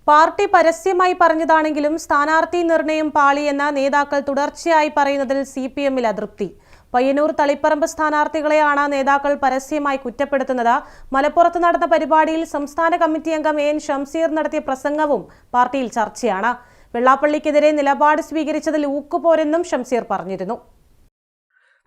Party പരസ്യമായി പറഞ്ഞതാണെങ്കിലും സ്ഥാനാർത്ഥി നിർണയം പാളിയെന്ന നേതാക്കൾ തുടർച്ചയായി പറയുന്നതിൽ സിപിഎമ്മിൽ അതൃപ്തി. പയ്യന്നൂർ തളിപ്പറമ്പ് സ്ഥാനാർത്ഥികളെയാണ് നേതാക്കൾ പരസ്യമായി കുറ്റപ്പെടുത്തുന്നത്. മലപ്പുറത്ത് നടന്ന പരിപാടിയിൽ സംസ്ഥാന കമ്മിറ്റി അംഗം എൻ ഷംസീർ നടത്തിയ പ്രസംഗവും പാർട്ടിയിൽ ചർച്ചയാണ്. വെള്ളാപ്പള്ളിക്കെതിരെ നിലപാട് സ്വീകരിച്ചതിൽ ഊക്കുപോരെന്നും ഷംസീർ പറഞ്ഞിരുന്നു.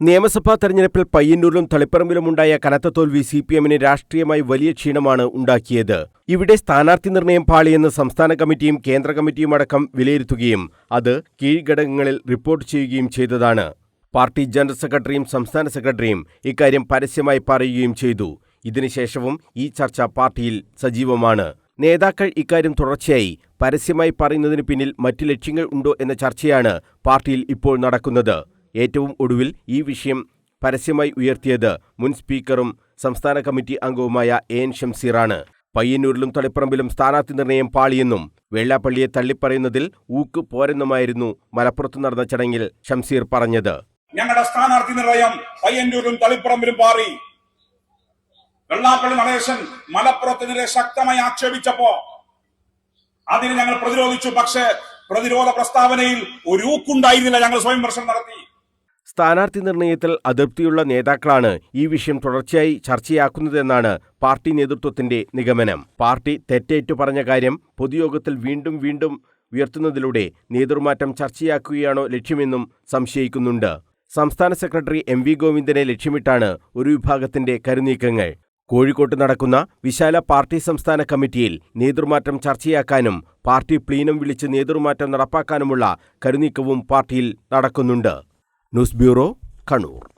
നിയമസഭാ തെരഞ്ഞെടുപ്പിൽ പയ്യന്നൂരിലും തളിപ്പറമ്പിലുമുണ്ടായ കനത്ത തോൽവി സിപിഎമ്മിന് രാഷ്ട്രീയമായി വലിയ ക്ഷീണമാണ് ഉണ്ടാക്കിയത്. ഇവിടെ സ്ഥാനാർത്ഥി നിർണയം പാളിയെന്ന് സംസ്ഥാന കമ്മിറ്റിയും കേന്ദ്ര കമ്മിറ്റിയും അടക്കം വിലയിരുത്തുകയും അത് കീഴ്ഘടകങ്ങളിൽ റിപ്പോർട്ട് ചെയ്യുകയും ചെയ്തതാണ്. പാർട്ടി ജനറൽ സെക്രട്ടറിയും സംസ്ഥാന സെക്രട്ടറിയും ഇക്കാര്യം പരസ്യമായി പറയുകയും ചെയ്തു. ഇതിനുശേഷവും ഈ ചർച്ച പാർട്ടിയിൽ സജീവമാണ്. നേതാക്കൾ ഇക്കാര്യം തുടർച്ചയായി പരസ്യമായി പറയുന്നതിന് പിന്നിൽ മറ്റ് ലക്ഷ്യങ്ങൾ ഉണ്ടോ എന്ന ചർച്ചയാണ് പാർട്ടിയിൽ ഇപ്പോൾ നടക്കുന്നത്. ഏറ്റവും ഒടുവിൽ ഈ വിഷയം പരസ്യമായി ഉയർത്തിയത് മുൻ സ്പീക്കറും സംസ്ഥാന കമ്മിറ്റി അംഗവുമായ എൻ ഷംസീറാണ്. പയ്യന്നൂരിലും തളിപ്പറമ്പിലും സ്ഥാനാർത്ഥി നിർണയം പാളിയെന്നും വെള്ളാപ്പള്ളിയെ തള്ളിപ്പറയുന്നതിൽ ഊക്ക് പോരെന്നുമായിരുന്നു മലപ്പുറത്ത് നടന്ന ചടങ്ങിൽ ഷംസീർ പറഞ്ഞത്. ഞങ്ങളുടെ സ്ഥാനാർത്ഥി നിർണയം പയ്യന്നൂരിലും തളിപ്പറമ്പിലും പാറി. വെള്ളാപ്പള്ളി നടേശൻ മലപ്പുറത്തിനെതിരെ ശക്തമായി ആക്ഷേപിച്ചപ്പോ അതിന് ഞങ്ങൾ പ്രതിരോധിച്ചു. പക്ഷേ പ്രതിരോധ പ്രസ്താവനയിൽ ഒരു ഊക്കുണ്ടായിരുന്നില്ല. ഞങ്ങൾ സ്വയം വിമർശനം നടത്തി. സ്ഥാനാർത്ഥി നിർണയത്തിൽ അതൃപ്തിയുള്ള നേതാക്കളാണ് ഈ വിഷയം തുടർച്ചയായി ചർച്ചയാക്കുന്നതെന്നാണ് പാർട്ടി നേതൃത്വത്തിന്റെ നിഗമനം. പാർട്ടി തെറ്റേറ്റു പറഞ്ഞ കാര്യം പൊതുയോഗത്തിൽ വീണ്ടും ഉയർത്തുന്നതിലൂടെ നേതൃമാറ്റം ചർച്ചയാക്കുകയാണോ ലക്ഷ്യമെന്നും സംശയിക്കുന്നുണ്ട്. സംസ്ഥാന സെക്രട്ടറി എം.വി. ഗോവിന്ദനെ ലക്ഷ്യമിട്ടാണ് ഒരു വിഭാഗത്തിന്റെ കരുനീക്കങ്ങൾ. കോഴിക്കോട്ട് നടക്കുന്ന വിശാല പാർട്ടി സംസ്ഥാന കമ്മിറ്റിയിൽ നേതൃമാറ്റം ചർച്ചയാക്കാനും പാർട്ടി പ്ലീനം വിളിച്ച് നേതൃമാറ്റം നടപ്പാക്കാനുമുള്ള കരുനീക്കവും പാർട്ടിയിൽ നടക്കുന്നുണ്ട്. News bureau, Kannur.